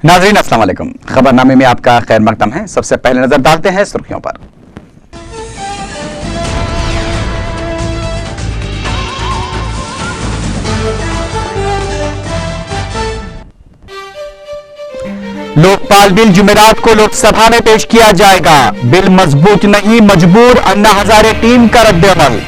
नाज़रीन अस्सलाम वालेकुम। खबरनामे में आपका खैर मकदम है। सबसे पहले नजर डालते हैं सुर्खियों पर। लोकपाल बिल जुमेरात को लोकसभा में पेश किया जाएगा। बिल मजबूत नहीं, मजबूर, अन्ना हजारे टीम का रद्द-ए-अमल।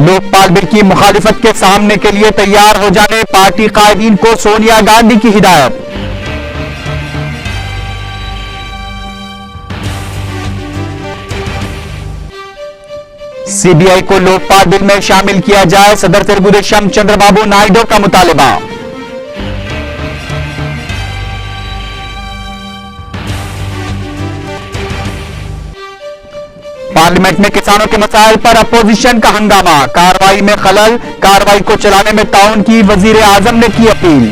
लोकपाल बिल की मुखालिफत के सामने के लिए तैयार हो जाने पार्टी कायदीन को सोनिया गांधी की हिदायत। सीबीआई को लोकपाल बिल में शामिल किया जाए, सदर तेलुगुदेशम चंद्रबाबू नायडू का मुतालबा। पार्लियामेंट में किसानों के मसाइल पर अपोजिशन का हंगामा, कार्रवाई में खलल, कार्रवाई को चलाने में ताउन की वजीर आजम ने की अपील।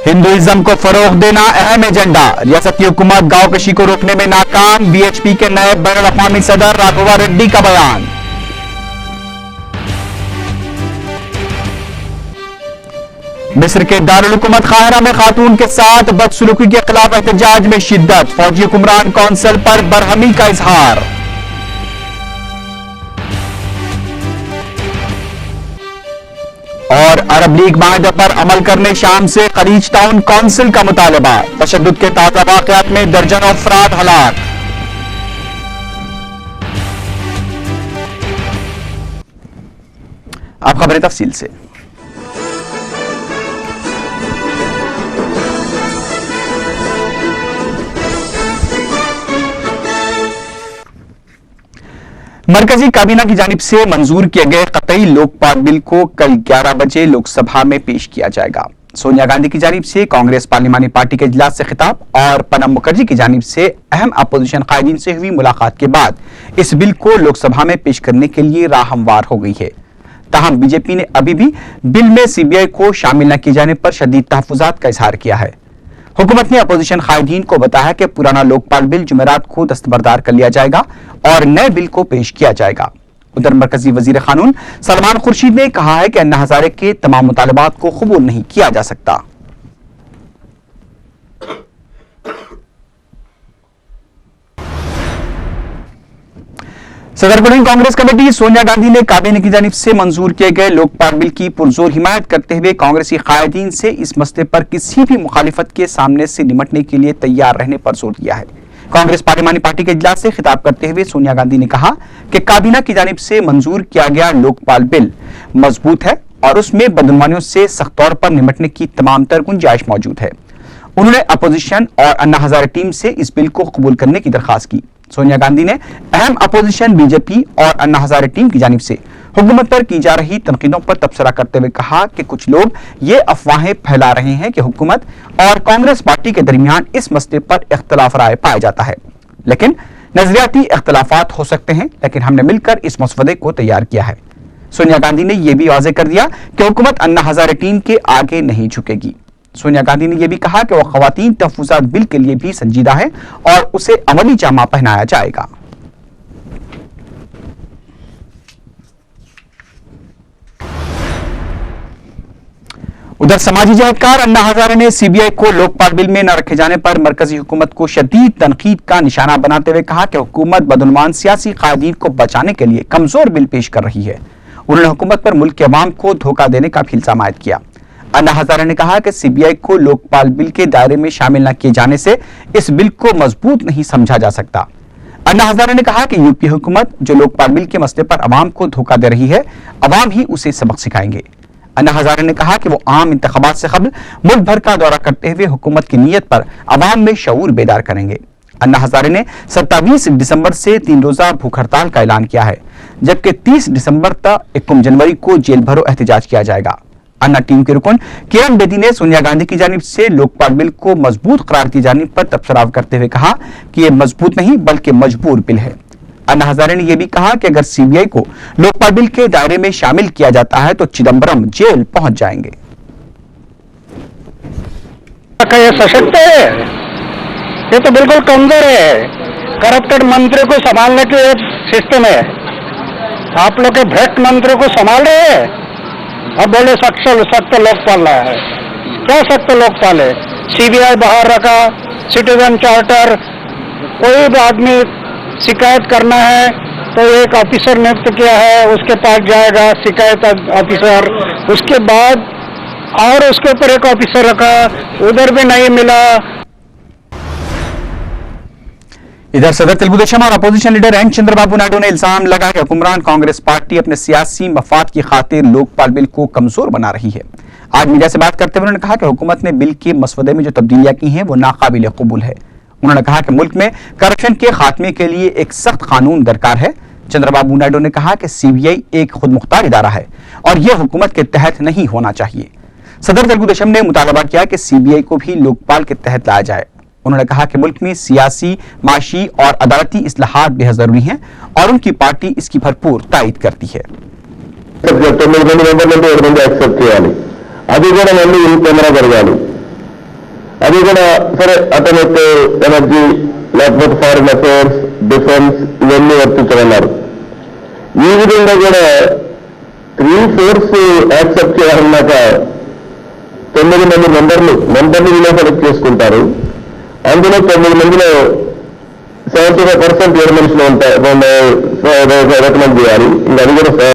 हिंदुइज्म को फरोग देना अहम एजेंडा, रियासती हुकूमत गांवकशी को रोकने में नाकाम, बीएचपी के नए बैनुल अक़वामी सदर राघवा रेड्डी का बयान। मिस्र के दारुल हुकूमत काहिरा में खातून के साथ बदसलूकी के खिलाफ एहतजाज में शिद्दत, फौजी हुक्मरान कौंसिल पर बरहमी का इजहार। और अरब लीग माहिदा पर अमल करने शाम से खलीज टाउन कौंसिल का मुतालबा, तशद्दुद के ताजा वाक़यात में दर्जनों अफराद हलाक। अब खबरें तफसील से। मरकजी काबीना की जानिब से मंजूर किए गए कतई लोकपाल बिल को कल 11 बजे लोकसभा में पेश किया जाएगा। सोनिया गांधी की जानिब से कांग्रेस पार्लिमानी पार्टी के इजलास से खिताब और प्रणब मुखर्जी की जानिब से अहम अपोजिशन कायदीन से हुई मुलाकात के बाद इस बिल को लोकसभा में पेश करने के लिए राह हमवार हो गई है। ताहम बीजेपी ने अभी भी बिल में सीबीआई को शामिल न किए जाने पर शदीद तहफ्फुजात का इजहार किया है। हुकूमत ने अपोजिशन कायदीन को बताया कि पुराना लोकपाल बिल जुमेरात को दस्तबरदार कर लिया जाएगा और नए बिल को पेश किया जाएगा। उधर मरकजी वजीर कानून सलमान खुर्शीद ने कहा है कि अन्ना हजारे के तमाम मुतालबात को कबूल नहीं किया जा सकता। सदरकुलीन कांग्रेस कमेटी सोनिया गांधी ने काबीना की जानिब से मंजूर किए गए लोकपाल बिल की पुरजोर हिमायत करते हुए कांग्रेसी कायदीन से इस मसले पर किसी भी मुखालिफत के सामने से निपटने के लिए तैयार रहने पर जोर दिया है। कांग्रेस पार्लिमानी पार्टी के इजलास से खिताब करते हुए सोनिया गांधी ने कहा कि काबीना की जानिब से मंजूर किया गया लोकपाल बिल मजबूत है और उसमें बदनवानियों से सख्त तौर पर निपटने की तमाम तर गुंजाइश मौजूद है। उन्होंने अपोजिशन और अन्ना हजारे टीम से इस बिल को कबूल करने की दरखास्त की। सोनिया गांधी ने अहम अपोजिशन बीजेपी और अन्ना हजारे टीम की जानिब से हुकूमत पर की जा रही तनकीदों पर तबसरा करते हुए कहा कि कुछ लोग ये अफवाहें फैला रहे हैं कि हुकूमत और कांग्रेस पार्टी के दरमियान इस मसले पर इख्तलाफ राय पाया जाता है, लेकिन नजरियाती इख्तलाफात हो सकते हैं, लेकिन हमने मिलकर इस मसवदे को तैयार किया है। सोनिया गांधी ने यह भी वाज़ेह कर दिया कि हुकूमत अन्ना हजारे टीम के आगे नहीं झुकेगी। सोनिया गांधी ने यह भी कहा कि वह खवातीन तहफ्फुजात बिल के लिए भी संजीदा है और उसे अमली जामा पहनाया जाएगा। उधर समाजी जहदकार अन्ना हजारे ने सीबीआई को लोकपाल बिल में न रखे जाने पर मरकजी हुकूमत को शदीद तनकीद का निशाना बनाते हुए कहा कि हुकूमत बदनुमान सियासी कायदीन को बचाने के लिए कमजोर बिल पेश कर रही है। उन्होंने हुकूमत पर मुल्क के अवाम को धोखा देने का भी इल्जाम आयद किया। अन्ना हजारे ने कहा कि सीबीआई को लोकपाल बिल के दायरे में शामिल न किए जाने से इस बिल को मजबूत नहीं समझा जा सकता। अन्ना हजारे ने कहा कि यूपी हुकूमत जो लोकपाल बिल के मसले पर अवाम को धोखा दे रही है, अवाम ही उसे सबक सिखाएंगे। अन्ना हजारे ने कहा कि वो आम इंतखाबात से कबल मुल्क भर का दौरा करते हुए हुकूमत की नीयत पर अवाम में शऊर बेदार करेंगे। अन्ना हजारे ने 27 दिसंबर से 3 रोजा भूख हड़ताल का ऐलान किया है, जबकि 30 दिसंबर तक 1 जनवरी को जेल भरो एहतजाज किया जाएगा। अन्ना टीम के रुकन किरण बेदी ने सोनिया गांधी की जानिब से लोकपाल बिल को मजबूत करार दिए जाने पर तबसरा करते हुए कहा कि यह मजबूत नहीं बल्कि मजबूर बिल है। अन्ना हजारे ने यह भी कहा कि अगर सीबीआई को लोकपाल बिल के दायरे में शामिल किया जाता है तो चिदंबरम जेल पहुंच जाएंगे। ये सशक्त है, ये तो बिल्कुल कमजोर है। करप्टेड मंत्री को संभालने की एक सिस्टम है। आप लोग के भ्रष्ट मंत्री को संभाल रहे हैं और बोले सख्त लोकपाल लाया है। क्या सख्त लोकपाल है? सीबीआई बाहर रखा, सिटीजन चार्टर, कोई भी आदमी शिकायत करना है तो एक ऑफिसर नियुक्त किया है, उसके पास जाएगा शिकायत ऑफिसर, उसके बाद और उसके ऊपर एक ऑफिसर रखा, उधर भी नहीं मिला। इधर सदर तेलुगु देशम और opposition leader N Chandrababu Naidu ने इल्जाम लगाया कि हुक्मरान कांग्रेस पार्टी अपने सियासी मफाद की खातिर लोकपाल बिल को कमजोर बना रही है। आज मीडिया से बात करते हुए उन्होंने कहा कि हुकूमत ने बिल के मसवदे में जो तब्दीलियां की हैं वो नाकाबिल कबूल है। उन्होंने कहा कि मुल्क में करप्शन के खात्मे के लिए एक सख्त कानून दरकार है। चंद्रबाबू नायडू ने कहा कि सीबीआई एक खुद मुख्तार इदारा है और यह हुकूमत के तहत नहीं होना चाहिए। सदर तेलुगु देशम ने मुतालबा किया कि सीबीआई को भी लोकपाल के तहत लाया जाए। उन्होंने कहा कि मुल्क में सियासी, माशी और अदालती इस्लाहात बेहद जरूरी हैं और उनकी पार्टी इसकी भरपूर तायद करती है। అది కూడా సరే అటోమేట్ ఎనర్జీ లేకపోతే ఫారిన్ అఫేర్స్, డిఫెన్స్ ఇవన్నీ వర్తించమన్నారు. ఈ విధంగా కూడా 3/4 యాక్సెప్ట్ చేయాలన్నాక 9 మంది మెంబర్లు సెలెక్ట్ చేసుకుంటారు. అందులో 9 మందిలో 75% 7 మనుషులు ఉంటారు, రికమెండ్ చేయాలి. ఇంకా అది కూడా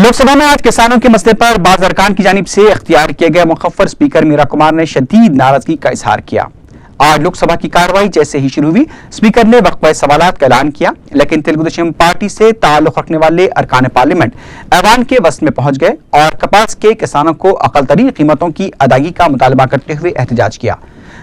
लोकसभा में आज किसानों के मसले पर बाज़ अरकान की जानिब से इख्तियार किए गए मुखफ़्फ़र स्पीकर मीरा कुमार ने शदीद नाराजगी का इजहार किया। आज लोकसभा की कार्रवाई जैसे ही शुरू हुई, स्पीकर ने वक्फ़े सवालात का ऐलान किया, लेकिन तेलुगु देशम पार्टी से ताल्लुक़ रखने वाले अरकान पार्लियामेंट ऐवान के वस्त में पहुंच गए और कपास के किसानों को अक़लतरीन कीमतों की अदायगी का मुतालबा करते हुए एहतजाज किया,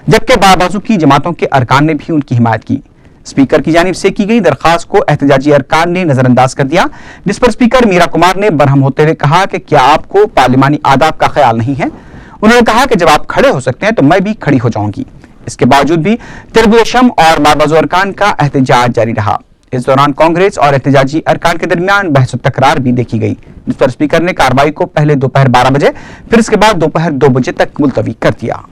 जबकि बाबाजू की जमातों के अरकान ने भी उनकी हिमायत की। स्पीकर की जानिब से की गई दरखास्त को एहतजाजी अरकान ने नजरअंदाज कर दिया, जिस पर स्पीकर मीरा कुमार ने बरहम होते हुए कहा कि क्या आपको पार्लिमानी आदाब का ख्याल नहीं है। उन्होंने कहा कि जब आप खड़े हो सकते हैं तो मैं भी खड़ी हो जाऊंगी। इसके बावजूद भी तेलुगु देशम और बाबाजू अरकान का एहतजाज जारी रहा। इस दौरान कांग्रेस और एहतजाजी अरकान के दरमियान बहस तकरार भी देखी गई, जिस पर स्पीकर ने कार्रवाई को पहले दोपहर 12 बजे फिर इसके बाद दोपहर 2 बजे तक मुलतवी कर दिया।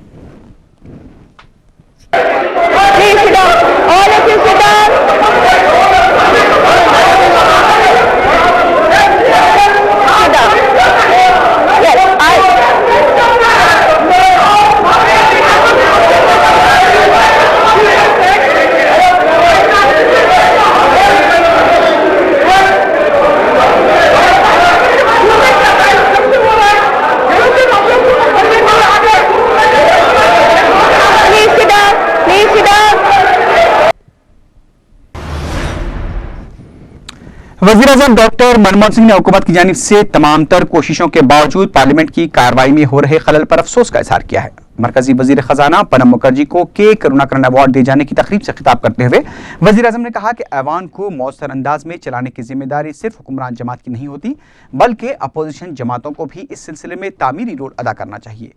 वज़ीर-ए-आज़म डॉक्टर मनमोहन सिंह ने हुकूमत की जानिब से तमाम तर कोशिशों के बावजूद पार्लियामेंट की कार्रवाई में हो रहे खलल पर अफसोस का इजहार किया है। मरकजी वजीर खजाना प्रणब मुखर्जी को के करुणाकरण अवार्ड दिए जाने की तकरीब से खिताब करते हुए वज़ीर-ए-आज़म ने कहा कि ऐवान को मौसर अंदाज में चलाने की जिम्मेदारी सिर्फ हुक्मरान जमात की नहीं होती, बल्कि अपोजिशन जमातों को भी इस सिलसिले में तामीरी रोल अदा करना चाहिए।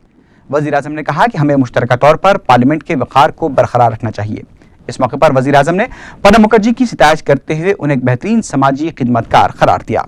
वज़ीर-ए-आज़म ने कहा कि हमें मुश्तरका तौर पर पार्लियामेंट के वक़ार को बरकरार रखना चाहिए। इस मौके पर वज़ीर-ए-आज़म ने प्रणब मुखर्जी की सितायश करते हुए उन्हें एक बेहतरीन समाजी खिदमतकार करार दिया।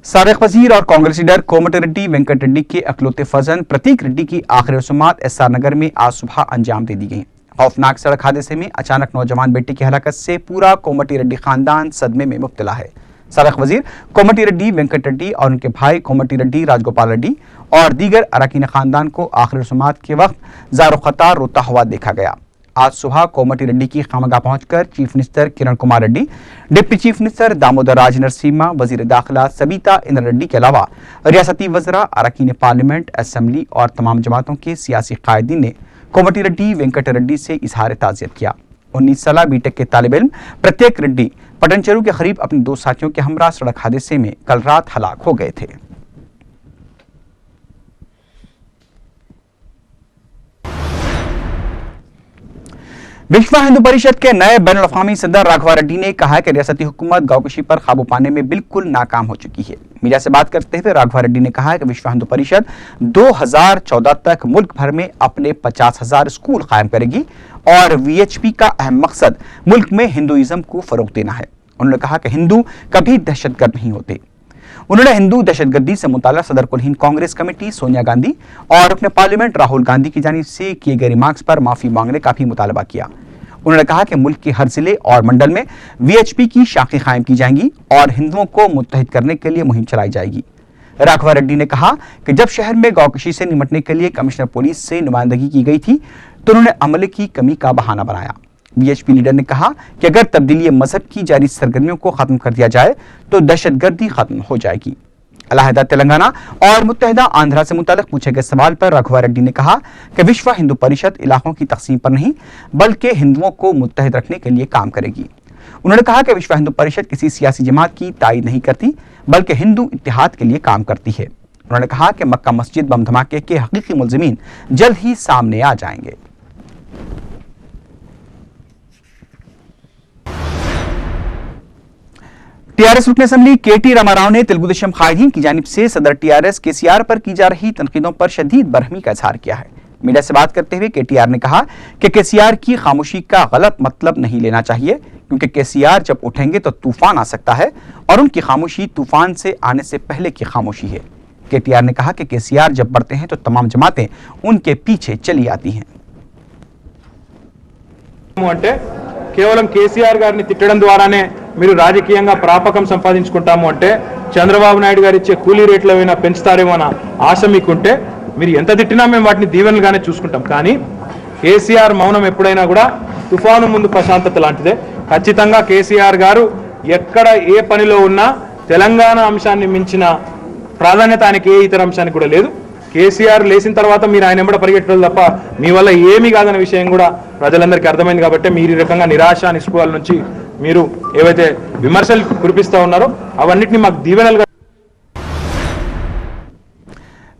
साबिक वजीर और कांग्रेस लीडर कोमटी रेड्डी वेंकट रेड्डी के अकलौते फर्जंद प्रतीक रेड्डी की आखिरी रसूमात एसआर नगर में आज सुबह अंजाम दे दी गई। खौफनाक सड़क हादसे में अचानक नौजवान बेटे की हलाकत से पूरा कोमटी रेड्डी खानदान सदमे में मुब्तला है। साबिक वजीर कोमटी रेड्डी वेंकट रेड्डी और उनके भाई कोमटी रेड्डी राजगोपाल रेड्डी और दीगर अरकान खानदान को आखिरी रसूमात के वक्त ज़ारो ख़तार रोता हुआ देखा गया। आज सुबह कोमटी रेड्डी की खामगाह पहुंचकर chief minister Kiran Kumar Reddy, deputy chief minister Damodar Raj Narasimha, वजीर दाखिला सबीता इंद्र रेड्डी के अलावा रियासती वज़रा, अरकान पार्लियामेंट, असम्बली और तमाम जमातों के सियासी कायदीन ने कोमटी रेड्डी वेंकट रेड्डी से इजहार ताज़ियत किया। 19 साल बीटेक के तालिब इल्म प्रत्येक रेड्डी पटनचेरू के करीब अपने 2 साथियों के हमरा सड़क हादसे में कल रात हलाक हो गए थे। विश्व हिंदू परिषद के नए बैनुल अक़वामी सदर राघवा रेड्डी ने कहा है कि रियासती हुकूमत गौकशी पर काबू पाने में बिल्कुल नाकाम हो चुकी है। मीडिया से बात करते हुए राघवा रेड्डी ने कहा है कि विश्व हिंदू परिषद 2014 तक मुल्क भर में अपने 50,000 स्कूल कायम करेगी और वीएचपी का अहम मकसद मुल्क में हिंदुइज्म को फरोग देना है। उन्होंने कहा कि हिंदू कभी दहशतगर्द नहीं होते। उन्होंने हिंदू दहशतगर्दी से मुताल्लिक सदर कुल हिंद कांग्रेस कमेटी सोनिया गांधी और अपने पार्लियामेंट राहुल गांधी की जानिब से किए गए रिमार्क्स पर माफी मांगने का भी मुतालबा किया। उन्होंने कहा कि मुल्क के हर जिले और मंडल में वीएचपी की शाखें कायम की जाएंगी और हिंदुओं को मुत्तहिद करने के लिए मुहिम चलाई जाएगी। राघवा रेड्डी ने कहा कि जब शहर में गौकशी से निपटने के लिए कमिश्नर पुलिस से नुमाइंदगी की गई थी तो उन्होंने अमले की कमी का बहाना बनाया। वीएचपी लीडर ने कहा कि अगर तब्दीली मजहब की जारी सरगर्मियों को खत्म कर दिया जाए तो दहशतगर्दी खत्म हो जाएगी। अलहदा तेलंगाना और मुत्तहिदा आंध्रा से मुतालिक पूछे गए सवाल पर राघवा रेड्डी ने कहा कि विश्व हिंदू परिषद इलाकों की तकसीम पर नहीं बल्कि हिंदुओं को मुत्तहिद रखने के लिए काम करेगी। उन्होंने कहा कि विश्व हिंदू परिषद किसी सियासी जमात की तायद नहीं करती बल्कि हिंदू इत्तेहाद के लिए काम करती है। उन्होंने कहा कि मक्का मस्जिद बम धमाके के हकीकी मुलजिमीन जल्द ही सामने आ जाएंगे। टीआरएस रुकन असेंबली केटी रामाराव ने तेलुगु देशम कायदीन की जानिब से सदर टीआरएस केसीआर पर की जा रही तनकीदों पर शदीद बरहमी का इजहार किया है। मीडिया से बात करते हुए केटीआर ने कहा कि केसीआर की खामोशी का गलत मतलब नहीं लेना चाहिए क्योंकि केसीआर जब उठेंगे तो तूफान आ सकता है और उनकी खामोशी तूफान से आने से पहले की खामोशी है। केटीआर ने कहा कि केसीआर जब बढ़ते हैं तो तमाम जमातें उनके पीछे चली आती हैं। కేవలం కేసీఆర్ గారిని తిట్టడం ద్వారానే మీరు రాజకీయంగా ప్రాపకం సంపాదించుకుంటాము అంటే చంద్రబాబు నాయుడు గారు ఇచ్చే కూలీ రేట్ల ఏమైనా పెంచుతారేమో అన్న ఆశ మీకుంటే మీరు ఎంత తిట్టినా మేము వాటిని దీవెనలుగానే చూసుకుంటాం। కానీ కేసీఆర్ మౌనం ఎప్పుడైనా కూడా తుఫాను ముందు ప్రశాంతత లాంటిదే। ఖచ్చితంగా కేసీఆర్ గారు ఎక్కడ ఏ పనిలో ఉన్నా తెలంగాణ అంశాన్ని మించిన ప్రాధాన్యత ఆయనకి ఏ ఇతర అంశానికి కూడా లేదు। కేసీఆర్ లేచిన తర్వాత మీరు ఆయన వెంబడ పరిగెట్టడం తప్ప మీ వల్ల ఏమీ కాదన్న విషయం కూడా ప్రజలందరికీ అర్థమైంది కాబట్టి మీరు ఈ రకంగా నిరాశ నిస్పృహల నుంచి మీరు ఏవైతే విమర్శలు కురిపిస్తా ఉన్నారో అవన్నిటిని మాకు దీవెనలుగా।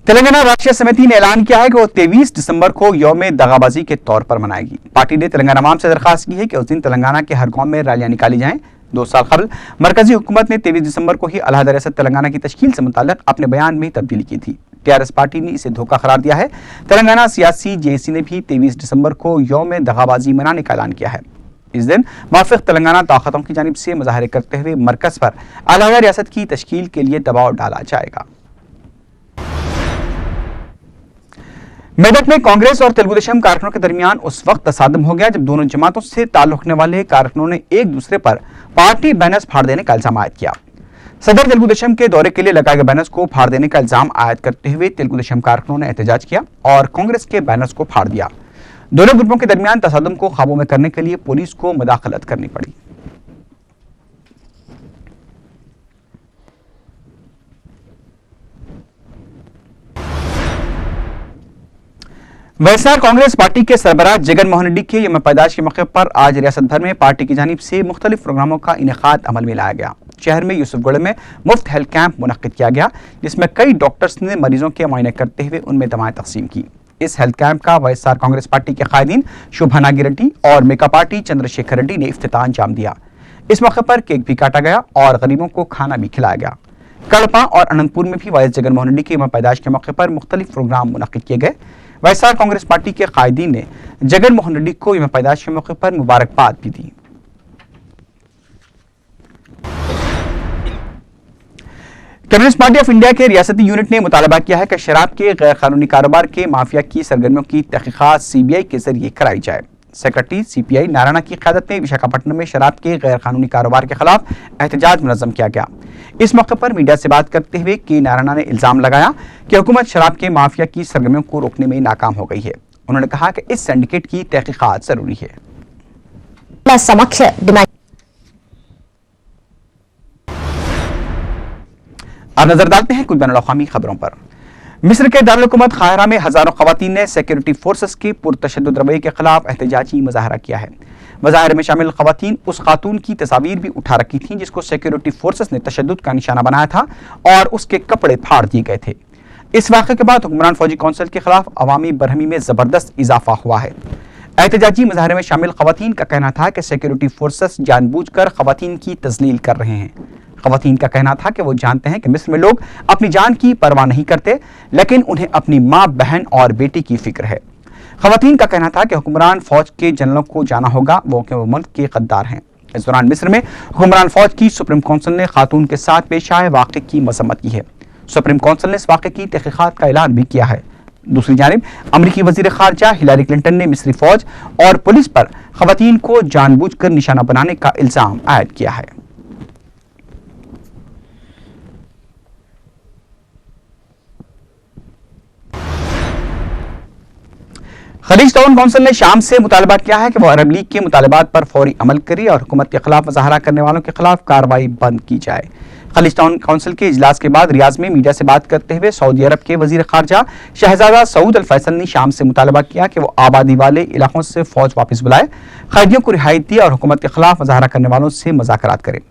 तेलंगाना राष्ट्रीय समिति ने ऐलान किया है कि वो 23 दिसंबर को यौम दगाबाजी के तौर पर मनाएगी। पार्टी ने तेलंगाना आवाम से दरखास्त की है कि उस दिन तेलंगाना के हर गांव में रैलियां निकाली जाएं। 2 साल कबल मरकजी हुकूमत ने 23 दिसंबर को ही अलहदा रियासत तेलंगाना की तश्कील से मुताल्लिक अपने बयान में तब्दीली की थी। टीआरएस पार्टी ने इसे धोखा करार दिया है। तेलंगाना सियासी जेएसी ने भी 23 दिसंबर को यौम दगाबाजी मनाने का ऐलान किया है। इस दिन वाफिक तेलंगाना ताकतों की जानिब से मुजाहरे करते हुए मरकज पर अलहदा रियासत की तश्कील के लिए दबाव डाला जाएगा। मेदक में कांग्रेस और तेलुगु देशम कारकुनों के दरमियान उस वक्त तसादम हो गया जब दोनों जमातों से ताल्लुक रखने वाले कारकुनों ने एक दूसरे पर पार्टी बैनर्स फाड़ देने का इल्जाम आयद किया। सदर तेलुगु देशम के दौरे के लिए लगाए गए बैनर्स को फाड़ देने का इल्जाम आयद करते हुए तेलुगु देशम कारकुनों ने एहतजाज किया और कांग्रेस के बैनर्स को फाड़ दिया। दोनों ग्रुपों के दरमियान तसादम को काबू में करने के लिए पुलिस को मुदाखलत करनी पड़ी। वैएसआर कांग्रेस पार्टी के सरबराह जगन मोहन रेड्डी के यौम पैदाइश के मौके पर आज रियासत भर में पार्टी की जानिब से मुख्तलिफ प्रोग्रामों का इनेकाद अमल में लाया गया। शहर में यूसुफगढ़ में मुफ्त हेल्थ कैंप मुनक्किद किया गया जिसमें कई डॉक्टर्स ने मरीजों के मुआयने करते हुए उनमें दवाएं तकसीम की। इस हेल्थ कैंप का वैएसआर कांग्रेस पार्टी के कायदीन शोभा नागी रेड्डी और मेका पार्टी चंद्रशेखर रेड्डी ने इफ्तिताह अंजाम दिया। इस मौके पर केक भी काटा गया और गरीबों को खाना भी खिलाया गया। कड़पा और अनंतपुर में भी वाइस जगन मोहन रेड्डी के यौम पैदाइश के मौके पर मुख्तलिफ प्रोग्राम मुनक्किद किए गए। वैएसआर कांग्रेस पार्टी के कायदीन ने जगन मोहन रेड्डी को यौम पैदाइश के मौके पर मुबारकबाद भी दी। कम्युनिस्ट पार्टी ऑफ इंडिया के रियासती यूनिट ने मुतालबा किया है कि शराब के गैर कानूनी कारोबार के माफिया की सरगर्मियों की तहकीकात सीबीआई के जरिए कराई जाए। सेक्रेटरी सीपीआई नारायणा की क़यादत में विशाखापट्टनम में शराब के गैर कानूनी कारोबार के खिलाफ एहतजाज मुनज़्ज़म किया गया। इस मौके पर मीडिया से बात करते हुए के नारायणा ने इल्जाम लगाया कि हुकूमत शराब के माफिया की सरगर्मियों को रोकने में नाकाम हो गई है। उन्होंने कहा कि इस सिंडिकेट की तहकीकात जरूरी है। अब नजर डालते हैं कुछ बैनुल-अक़वामी खबरों पर। मिस्र के दारुल हुकूमत काहिरा में हजारों खवातीन ने सिक्योरिटी फोर्सेस के पुरतशद्दुद रवैये के खिलाफ एहतजाजी मुजाहरा किया है। मुजाहरे में शामिल खवातीन उस खातून की तस्वीर भी उठा रखी थी जिसको सिक्योरिटी फोर्सेस ने तशद्दुद का निशाना बनाया था और उसके कपड़े फाड़ दिए गए थे। इस वाक़े के बाद हुक्मरान फौजी कौंसिल के खिलाफ अवामी बरहमी में जबरदस्त इजाफा हुआ है। एहतजाजी मुजाहरे में शामिल खवातीन का कहना था कि सिक्योरिटी फोर्सेस जानबूझकर खवातीन की तजलील कर रहे हैं। खवातीन का कहना था कि वो जानते हैं कि मिस्र में लोग अपनी जान की परवाह नहीं करते, लेकिन उन्हें अपनी माँ, बहन और बेटी की फिक्र है। खवातीन का कहना था कि हुक्मरान फौज के जनरलों को जाना होगा वो मुल्क के गद्दार हैं। इस दौरान मिस्र में हुक्मरान फौज की सुप्रीम काउंसिल ने खातून के साथ पेश आए वाक़े की मजम्मत की है। सुप्रीम काउंसिल ने इस वाक़े की तहकीकात का ऐलान भी किया है। दूसरी जानिब अमरीकी वजीर खारजा हिलारी क्लिंटन ने मिस्री फौज और पुलिस पर खवातीन को जानबूझकर निशाना बनाने का इल्जाम आयद किया है। खलीज टाउन काउंसिल ने शाम से मुतालबा किया है कि वह अरब लीग के मुतालबात पर फौरी अमल करे और हुकूमत के खिलाफ मुजाहरा करने वालों के खिलाफ कार्रवाई बंद की जाए। खलीज टाउन काउंसिल के इजलास के बाद रियाज में मीडिया से बात करते हुए सऊदी अरब के वजीर खारजा शहजादा सऊद अल फैसल ने शाम से मुतालबा किया कि वो आबादी वाले इलाकों से फौज वापस बुलाए, कैदियों को रिहाई दी और हुकूमत के खिलाफ मुजाहरा करने वालों से मुज़ाकरात करे।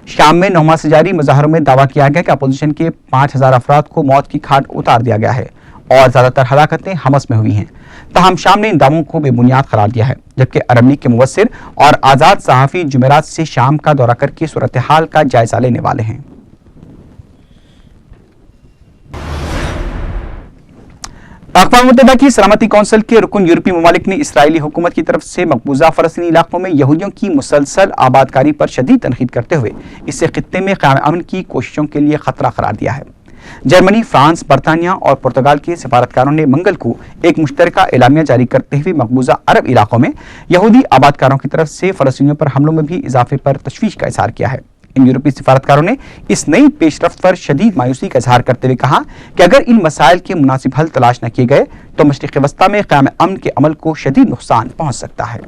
शाम में 9 माह से जारी मुजाहरों में दावा किया गया कि अपोजिशन के 5000 अफराद को मौत की खाट उतार दिया गया है और ज्यादातर हलाकतें हमस में हुई हैं। ताहम शाम ने इन दावों को बेबुनियाद करार दिया है, जबकि अरब लीग के मुवस्सिर और आजाद सहाफी जुमेरात से शाम का दौरा करके सूरत हाल का जायजा लेने वाले हैं। अक़वाम मुत्तहिदा की सलामती कौंसिल के रुकन यूरोपीय ममालिक ने इसराइली हुकूमत की तरफ से मकबूजा फ़लस्तीनी इलाकों में यहूदियों की मुसलसल आबादकारी पर शदीद तनकीद करते हुए इसे खित्ते में क़याम अमन की कोशिशों के लिए खतरा करार दिया है। जर्मनी, फ्रांस, बरतानिया और पुर्तगाल के सिफारतकारों ने मंगल को एक मुश्तरका एलामिया जारी करते हुए मकबूजा अरब इलाकों में यहूदी आबादकारों की तरफ से फ़लस्तीनियों पर हमलों में भी इजाफे पर तशवीश का इजहार किया है। इन यूरोपीय सिफारतकारों ने इस नई पेशरफ्त पर शदीद मायूसी का इजहार करते हुए कहा कि अगर इन मसाइल के मुनासिब हल तलाश न किए गए तो मशरिक़ वस्ता में क़याम अमन के अमल को शदीद नुकसान पहुंच सकता है।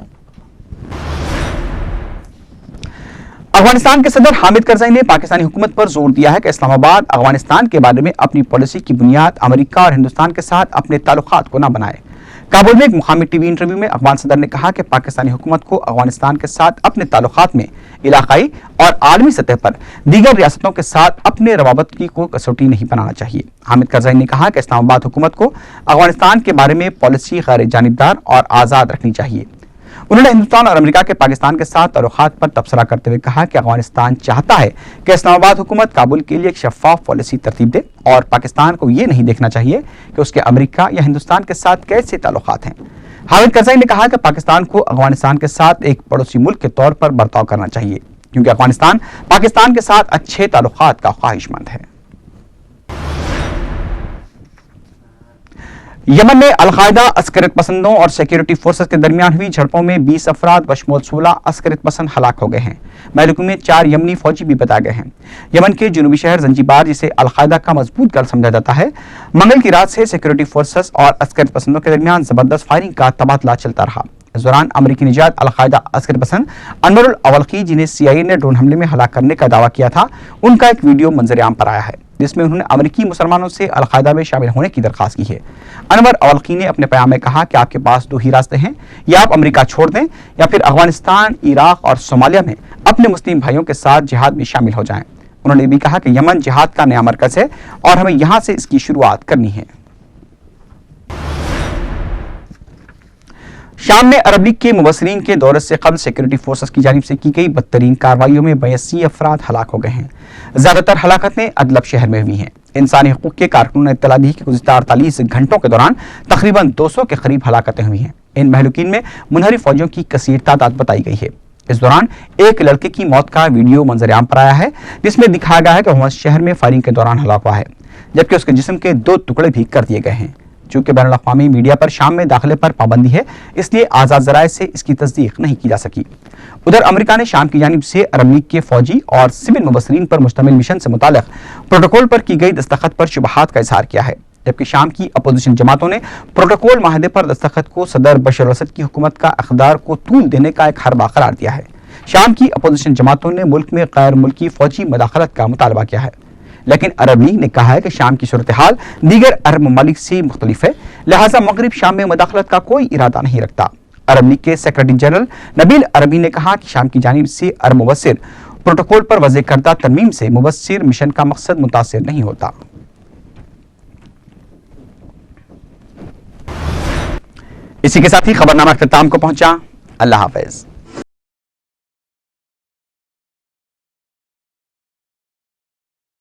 अफगानिस्तान के सदर हामिद करज़ई ने पाकिस्तानी हुकूमत पर जोर दिया है कि इस्लामाबाद अफगानिस्तान के बारे में अपनी पॉलिसी की बुनियाद अमेरिका और हिंदुस्तान के साथ अपने ताल्लुकात को न बनाए। काबुल में एक मुकामी टीवी इंटरव्यू में अफगान सदर ने कहा कि पाकिस्तानी हुकूमत को अफगानिस्तान के साथ अपने ताल्लुकात में इलाकाई और आलमी सतह पर दीगर रियासतों के साथ अपने रवाबत की कोई कसौटी नहीं बनाना चाहिए। हामिद करज़ई ने कहा कि इस्लामाबाद हुकूमत को अफगानिस्तान के बारे में पॉलिसी गैर जानिबदार और आज़ाद रखनी चाहिए। उन्होंने हिंदुस्तान और अमेरिका के पाकिस्तान के साथ ताल्लुकात पर तबसरा करते हुए कहा कि अफगानिस्तान चाहता है कि इस्लामाबाद हुकूमत काबुल के लिए एक शफाफ पॉलिसी तरतीब दे और पाकिस्तान को ये नहीं देखना चाहिए कि उसके अमेरिका या हिंदुस्तान के साथ कैसे ताल्लुकात हैं। हामिद करज़ई ने कहा कि पाकिस्तान को अफगानिस्तान के साथ एक पड़ोसी मुल्क के तौर पर बर्ताव करना चाहिए, क्योंकि अफगानिस्तान पाकिस्तान के साथ अच्छे ताल्लुकात का ख्वाहिशमंद है। यमन में अलकायदा अस्करियत पसंदों और सिक्योरिटी फोर्सेस के दरमियान हुई झड़पों में 20 अफराद बशमूल 16 अस्करियत पसंद हलाक हो गए हैं। महलकों में 4 यमनी फौजी भी बताए गए हैं। यमन के जनूबी शहर जंजीबार, जिसे अलकायदा का मजबूत गढ़ समझा जाता है, मंगल की रात से सिक्योरिटी फोर्सेस और अस्करियत पसंदों के दरमियान जबरदस्त फायरिंग का तबादला चलता रहा। इस दौरान अमेरिकी निजात अलकायदा अस्करियत पसंद अनवरुल अवलकी, जिन्हें CIA ने ड्रोन हमले में हलाक करने का दावा किया था, उनका एक वीडियो मंजर आम पर आया है, जिसमें उन्होंने अमेरिकी मुसलमानों से अलकायदा में शामिल होने की दरखास्त की है। अनवर अवलकी ने अपने बयान में कहा कि आपके पास 2 ही रास्ते हैं, या आप अमेरिका छोड़ दें या फिर अफगानिस्तान, इराक और सोमालिया में अपने मुस्लिम भाइयों के साथ जिहाद में शामिल हो जाएं। उन्होंने भी कहा कि यमन जिहाद का नया मरकज है और हमें यहां से इसकी शुरुआत करनी है। शाम में अरब लीग के मुबसरीन के दौरे से कबल सिक्योरिटी फोर्सेस की जानिब से की गई बदतरीन कार्रवाइयों में 82 अफराद हलाक हो गए हैं। ज्यादातर हलाकतें अदलब शहर में हुई हैं। इंसानी हकूक के कारकुनों ने इत्तला दी कि गुज़िश्ता 48 घंटों के दौरान तकरीबन 200 के करीब हलाकतें हुई हैं। इन महलूकीन में मुनहरिफ फौजियों की कसीर तादाद बताई गई है। इस दौरान एक लड़के की मौत का वीडियो मंजर आम पर आया है, जिसमें दिखाया गया है कि वह शहर में फायरिंग के दौरान हलाक हुआ है, जबकि उसके जिस्म के 2 टुकड़े भी कर दिए गए हैं। चूंकि बैनुल अक़वामी मीडिया पर शाम में दाखिले पर पाबंदी है, इसलिए आज़ाद ज़राए से इसकी तस्दीक नहीं की जा सकी। उधर अमेरिका ने शाम की जानिब से अरब लीग के फौजी और सिविल मुबसरीन पर मुश्तमिल मिशन से मुताल्लिक़ प्रोटोकॉल पर की गई दस्तखत पर शुबहात का इजहार किया है, जबकि शाम की अपोजिशन जमातों ने प्रोटोकॉल माहदे पर दस्तखत को सदर बशर अल असद की हुकूमत का इख्तियार को तूल देने का एक हरबा करार दिया है। शाम की अपोजिशन जमातों ने मुल्क में गैर मुल्की फौजी मदाखलत का मुतालबा किया है, लेकिन अरब लीग ने कहा है कि शाम की सूरत हाल दीगर अरब ममालिक से मुख्तलिफ है, लिहाजा मगरिब शाम में मदाखलत का कोई इरादा नहीं रखता। अरब लीग के सेक्रेटरी जनरल नबील अरबी ने कहा कि शाम की जानिब से अरब मुबस्सिर प्रोटोकॉल पर वज़े करदा तरमीम से मुबस्सिर मिशन का मकसद मुतासिर नहीं होता। इसी के साथ ही खबरनामा इख्तिताम को पहुंचा। अल्लाह हाफ़िज़।